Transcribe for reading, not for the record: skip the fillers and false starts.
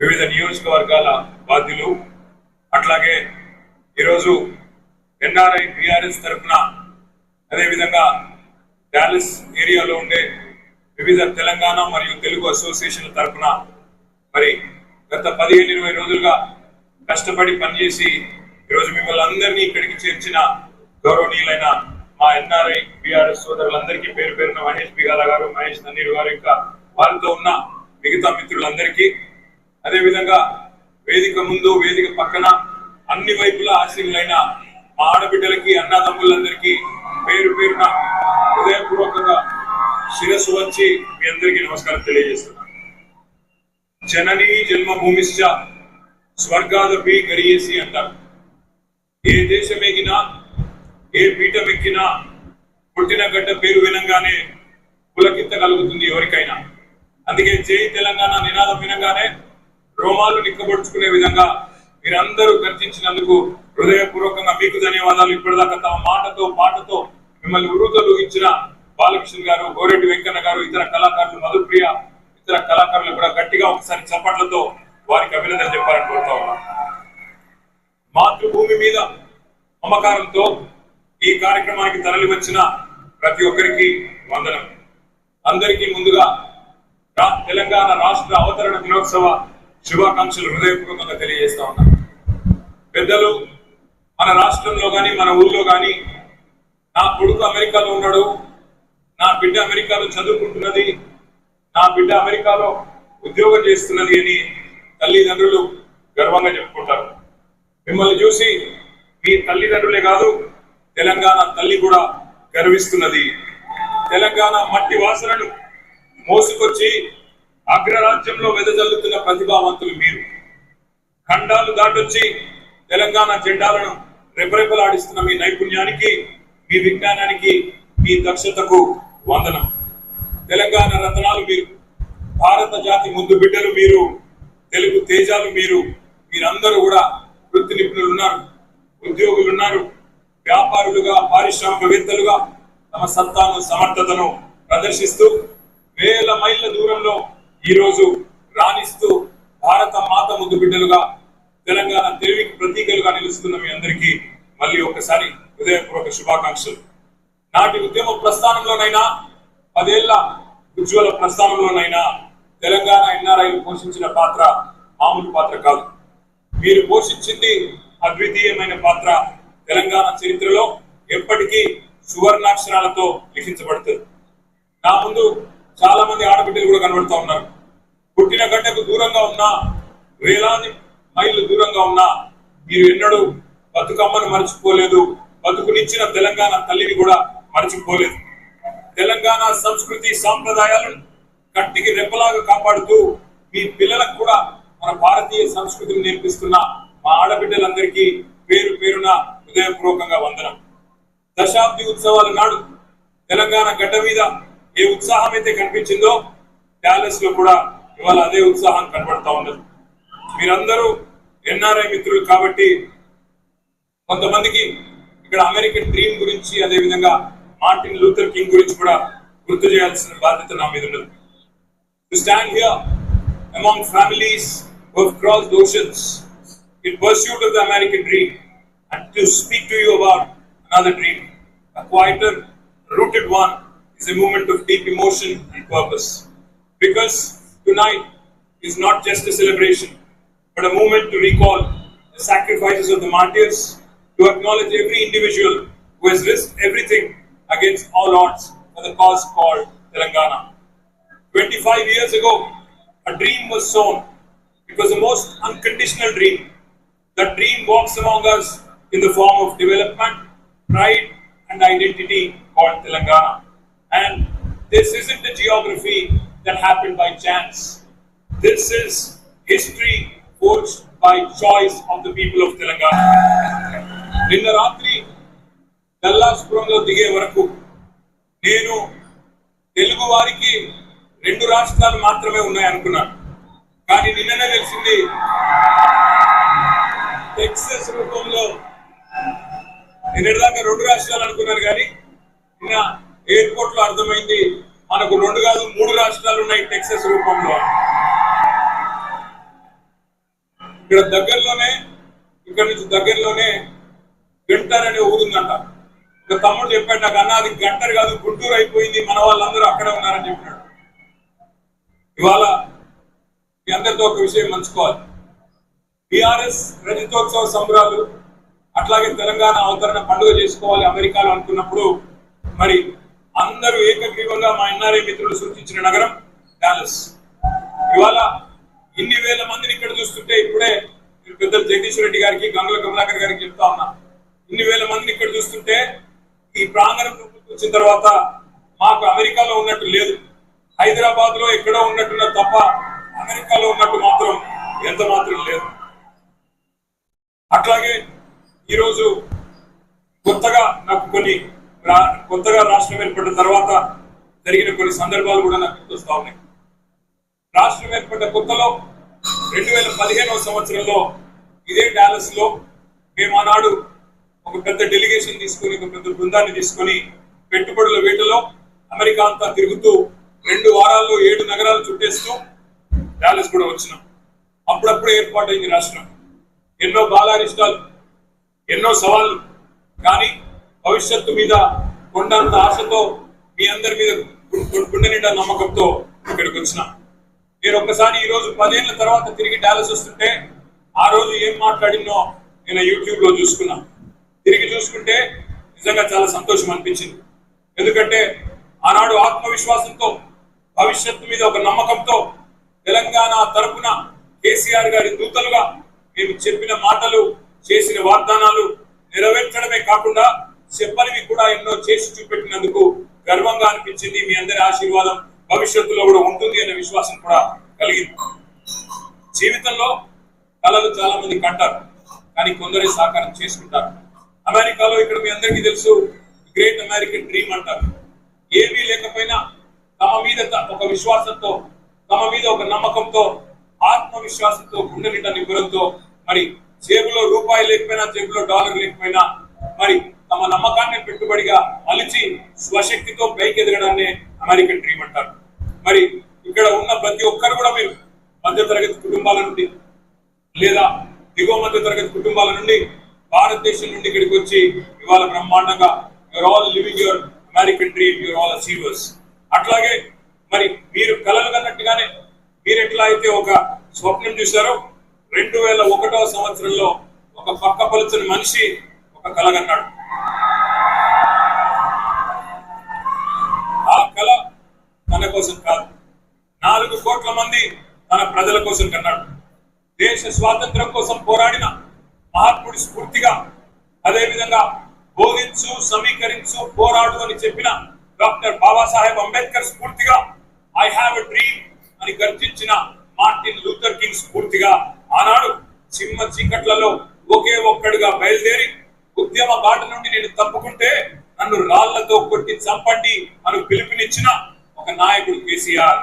వివిధ నియోజకవర్గాల బాధ్యులు, అట్లాగే ఈరోజు ఎన్ఆర్ఐ బీఆర్ఎస్ తరఫున, అదేవిధంగా డాలస్ ఏరియాలో ఉండే వివిధ తెలంగాణ మరియు తెలుగు అసోసియేషన్ తరఫున మరి గత 15-20 రోజులుగా కష్టపడి పనిచేసి ఈరోజు మిమ్మల్ని అందరినీ ఇక్కడికి చేర్చిన గౌరవనీయులైన మా ఎన్ఆర్ఐ బీఆర్ఎస్ సోదరులందరికీ పేరు పేరున మహేష్ బిగాల గారు, మహేష్ నన్నీరు గారు, ఇంకా వారితో ఉన్న మిగతా మిత్రులందరికీ, అదేవిధంగా వేదిక ముందు వేదిక పక్కన అన్ని వైపులా ఆశీనులైన మా ఆడబిడ్డలకి, అన్నదమ్ములందరికీ పేరు పేరున హృదయపూర్వకంగా శిరస్సు వచ్చి మీ అందరికీ నమస్కారం తెలియజేస్తున్నాను. జననీ జన్మభూమిశ్చ స్వర్గాదపి గరియేసి అంటారు. ఏ దేశం ఎగినా, ఏ పీఠం ఎక్కినా పుట్టిన గడ్డ పేరు వినంగానే పులకింత కలుగుతుంది ఎవరికైనా. అందుకే జై తెలంగాణ నినాదం వినంగానే రోమాలు నిక్కబొడుచుకునే విధంగా మీరందరూ గర్జించినందుకు హృదయపూర్వకంగా మీకు ధన్యవాదాలు. ఇప్పటిదాకా తమ మాటతో పాటతో మిమ్మల్ని ఉరుతలు ఇచ్చిన బాలకృష్ణ గారు, గోరెడ్డి వెంకన్న గారు, ఇతర కళాకారులు, మధుప్రియ, ఇతర కళాకారులు కూడా గట్టిగా ఒకసారి చప్పట్లతో వారికి అభినందన చెప్పాలని కోరుతా ఉన్నాను. మాతృభూమి మీద మమకారంతో ఈ కార్యక్రమానికి తరలి వచ్చిన ప్రతి ఒక్కరికి వందనం. అందరికీ ముందుగా తెలంగాణ రాష్ట్ర అవతరణ దినోత్సవ శుభాకాంక్షలు హృదయపూర్వకంగా తెలియజేస్తా ఉన్నాను. పెద్దలు మన రాష్ట్రంలో కానీ మన ఊళ్ళో కానీ నా కొడుకు అమెరికాలో ఉన్నాడు, నా బిడ్డ అమెరికాలో చదువుకుంటున్నది, నా బిడ్డ అమెరికాలో ఉద్యోగం చేస్తున్నది అని తల్లిదండ్రులు గర్వంగా చెప్పుకుంటారు. మిమ్మల్ని చూసి మీ తల్లిదండ్రులే కాదు, తెలంగాణ తల్లి కూడా గర్విస్తున్నది. తెలంగాణ మట్టి వాసనను మోసుకొచ్చి అగ్రరాజ్యంలో వెదజల్లుతున్న ప్రతిభావంతులు మీరు. ఖండాలు దాటొచ్చి తెలంగాణ జెండాలను రెపరెపలాడిస్తున్న మీ నైపుణ్యానికి, మీ విజ్ఞానానికి, మీ దక్షతకు వందనం. తెలంగాణ రత్నాలు మీరు, భారత జాతి ముందు బిడ్డలు మీరు, తెలుగు తేజాలు మీరు. మీరందరూ కూడా వృత్తి నిపుణులు ఉన్నారు, ఉద్యోగులు ఉన్నారు, వ్యాపారులుగా, పారిశ్రామికవేత్తలుగా తమ సత్తాను, సమర్థతను ప్రదర్శిస్తూ వేల మైళ్ళ దూరంలో ఈరోజు రాణిస్తూ భారత మాత ముద్దు బిడ్డలుగా, తెలంగాణ తెలివికి ప్రతీకలుగా నిలుస్తున్న మీ అందరికీ మళ్ళీ ఒకసారి హృదయపూర్వక శుభాకాంక్షలు. నాటి ఉద్యమ ప్రస్థానంలోనైనా, 10 ఏళ్ల ఉజ్వల ప్రస్థానంలోనైనా తెలంగాణ ఎన్ఆర్ఐలు పోషించిన పాత్ర మామూలు పాత్ర కాదు. మీరు పోషించింది అద్వితీయమైన పాత్ర. తెలంగాణ చరిత్రలో ఎప్పటికీ సువర్ణాక్షరాలతో లిఖించబడుతుంది. నా ముందు చాలా మంది ఆడబిడ్డలు కూడా కనబడుతూ ఉన్నారు. పుట్టిన గడ్డకు దూరంగా ఉన్నా, వేలాది మైళ్ళు దూరంగా ఉన్నా మీరు ఎన్నడూ బతుకమ్మను మర్చిపోలేదు, బతుకునిచ్చిన తెలంగాణ తల్లిని కూడా మర్చిపోలేదు. తెలంగాణ సంస్కృతి సాంప్రదాయాలను కంటికి రెప్పలాగా కాపాడుతూ మీ పిల్లలకు కూడా మన భారతీయ సంస్కృతిని నేర్పిస్తున్న మా ఆడబిడ్డలందరికీ పేరు పేరున హృదయపూర్వకంగా వందనం. దశాబ్ది ఉత్సవాల నాడు తెలంగాణ గడ్డ మీద ఏ ఉత్సాహం అయితే కనిపించిందో డాలస్ లో కూడా ఇవాళ అదే ఉత్సాహం కనబడతా ఉన్నది. మీరందరూ ఎన్ఆర్ఐ మిత్రులు కాబట్టి కొంతమందికి ఇక్కడ అమెరికన్ డ్రీమ్ గురించి, అదేవిధంగా మార్టిన్ లూథర్ కింగ్ గురించి కూడా గుర్తు చేయాల్సిన బాధ్యత నా మీద ఉన్నది. To stand here among families who have crossed oceans in pursuit of the American dream and to speak to you about another dream, a quieter, rooted one, is a moment of deep emotion and purpose. Because tonight is not just a celebration, but a moment to recall the sacrifices of the martyrs, to acknowledge every individual who has risked everything against all odds for the cause called Telangana. 25 years ago, a dream was sown. It was the most unconditional dream. That dream walks among us in the form of development, pride, and identity called Telangana. And this isn't a geography that happened by chance. This is history forged by choice of the people of Telangana. నిన్న రాత్రి దల్లాస్పురంలో దిగే వరకు నేను తెలుగు వారికి 2 రాష్ట్రాలు మాత్రమే ఉన్నాయనుకున్నాను. కానీ నిన్ననే తెలిసింది టెక్సస్ రూపంలో. నిన్నటిదాకా 2 రాష్ట్రాలు అనుకున్నారు, కానీ నిన్న ఎయిర్పోర్ట్ లో అర్థమైంది మనకు 2 కాదు 3 రాష్ట్రాలు ఉన్నాయి టెక్సస్ రూపంలో. ఇక్కడ దగ్గరలోనే, ఇక్కడ నుంచి దగ్గరలోనే గంటర్ అనే ఊరుందంట. ఒక తమ్ముడు చెప్పాడు నాకు, అన్న అది గంటర్ కాదు గుంటూరు అయిపోయింది, మన వాళ్ళందరూ అక్కడే ఉన్నారని చెప్పినాడు. ఇవాళ మీ అందరితో ఒక విషయం పంచుకోవాలి. టిఆర్ఎస్ రజతోత్సవ సంబరాలు అట్లాగే తెలంగాణ అవతరణ పండుగ చేసుకోవాలి అమెరికాలో అనుకున్నప్పుడు మరి అందరూ ఏకగ్రీవంగా మా ఎన్ఆర్ఐ మిత్రులు సూచించిన నగరం డాలస్. ఇవాళ ఇన్ని వేల మందిని ఇక్కడ చూస్తుంటే, ఇప్పుడే పెద్దలు జగదీశ్వర్ రెడ్డి గారికి, గంగుల కమలాకర్ గారికి చెప్తా ఉన్నా, ఇన్ని వేల మందిని ఇక్కడ చూస్తుంటే ఈ ప్రాంగణం వచ్చిన తర్వాత మాకు అమెరికాలో ఉన్నట్టు లేదు, హైదరాబాద్ లో ఎక్కడో ఉన్నట్టున్న తప్ప అమెరికాలో ఉన్నట్టు మాత్రం ఎంత మాత్రం లేదు. అట్లాగే ఈరోజు కొత్తగా నాకు కొత్తగా రాష్ట్రం ఏర్పడిన తర్వాత జరిగిన కొన్ని సందర్భాలు కూడా నాకు గుర్తొస్తా ఉన్నాయి. రాష్ట్రం ఏర్పడ్డ కొత్తలో 2015వ సంవత్సరంలో ఇదే డాలస్ లో మేము ఆనాడు ఒక పెద్ద డెలిగేషన్ తీసుకుని, ఒక పెద్ద బృందాన్ని తీసుకుని పెట్టుబడుల వేటలో అమెరికా అంతా తిరుగుతూ 2 వారాల్లో 7 నగరాలు చుట్టేస్తూ డాలస్ కూడా వచ్చినాం. అప్పుడప్పుడు ఏర్పాటైంది రాష్ట్రం. ఎన్నో బాలారిష్టాలు, ఎన్నో సవాళ్లు, కానీ భవిష్యత్తు మీద కొండంత ఆశతో మీ అందరి మీద గుండె నిండా నమ్మకంతో ఇక్కడికి వచ్చినా. నేను ఒక్కసారి ఈ రోజు 10 ఏళ్ల తర్వాత తిరిగి డాలస్ వస్తుంటే ఆ రోజు ఏం మాట్లాడినో నేను యూట్యూబ్ లో చూసుకున్నా. తిరిగి చూసుకుంటే నిజంగా చాలా సంతోషం అనిపించింది. ఎందుకంటే ఆనాడు ఆత్మవిశ్వాసంతో, భవిష్యత్తు మీద ఒక నమ్మకంతో తెలంగాణ తరపున కేసీఆర్ గారి దూతలుగా మేము చెప్పిన మాటలు, చేసిన వాగ్దానాలు నెరవేర్చడమే కాకుండా చెప్పనివి కూడా ఎన్నో చేసి చూపెట్టినందుకు గర్వంగా అనిపించింది. మీ అందరి ఆశీర్వాదం భవిష్యత్తులో కూడా ఉంటుంది అనే విశ్వాసం కూడా కలిగింది. జీవితంలో కళలు చాలా మంది కంటారు, కానీ కొందరే సాకారం చేసుకుంటారు. అమెరికాలో ఇక్కడ మీ అందరికీ తెలుసు, గ్రేట్ అమెరికన్ డ్రీమ్ అంటారు. ఏమీ లేకపోయినా తమ మీద ఒక విశ్వాసంతో, తమ మీద ఒక నమ్మకంతో, ఆత్మవిశ్వాసంతో, గుండె నిండా నిబ్బరంతో, మరి జేబులో రూపాయి లేకపోయినా, జేబులో డాలర్ లేకపోయినా, మరి తమ నమ్మకాన్ని పెట్టుబడిగా మలిచి స్వశక్తితో పైకి ఎదగడాన్ని అమెరికన్ డ్రీమ్ అంటారు. మరి ఇక్కడ ఉన్న ప్రతి ఒక్కరు కూడా మీరు మధ్యతరగతి కుటుంబాల నుండి లేదా దిగువ మధ్య తరగతి కుటుంబాల నుండి భారతదేశం నుండి ఇక్కడికి వచ్చి ఇవాళ బ్రహ్మాండంగా you are all living your American dream, you are all achievers. అట్లాగే మరి మీరు కలలు కన్నట్టుగానే మీరు ఎట్లా అయితే ఒక స్వప్నం చూశారో 2001వ సంవత్సరంలో ఒక పక్క పలుచని మనిషి ఒక కల కన్నాడు. ఆ కళ తన కోసం కాదు, 4 కోట్ల మంది తన ప్రజల కోసం కన్నాడు. దేశ స్వాతంత్ర్యం కోసం పోరాడిన మహాత్ముడి స్ఫూర్తిగా, అదేవిధంగా బోధించు, సమీకరించు, పోరాడు అని చెప్పిన డాక్టర్ బాబాసాహెబ్ అంబేద్కర్ స్ఫూర్తిగా, ఐ హ్యావ్ ఎ డ్రీమ్ అని గర్జించిన మార్టిన్ లూథర్ కింగ్ స్ఫూర్తిగా ఆనాడు సింహ చీకట్లలో ఒకే ఒక్కడుగా బయలుదేరి ఉద్యమ బాట నుండి నేను తప్పుకుంటే నన్ను రాళ్లతో కొట్టి చంపండి అని పిలుపునిచ్చిన ఒక నాయకుడు కేసీఆర్.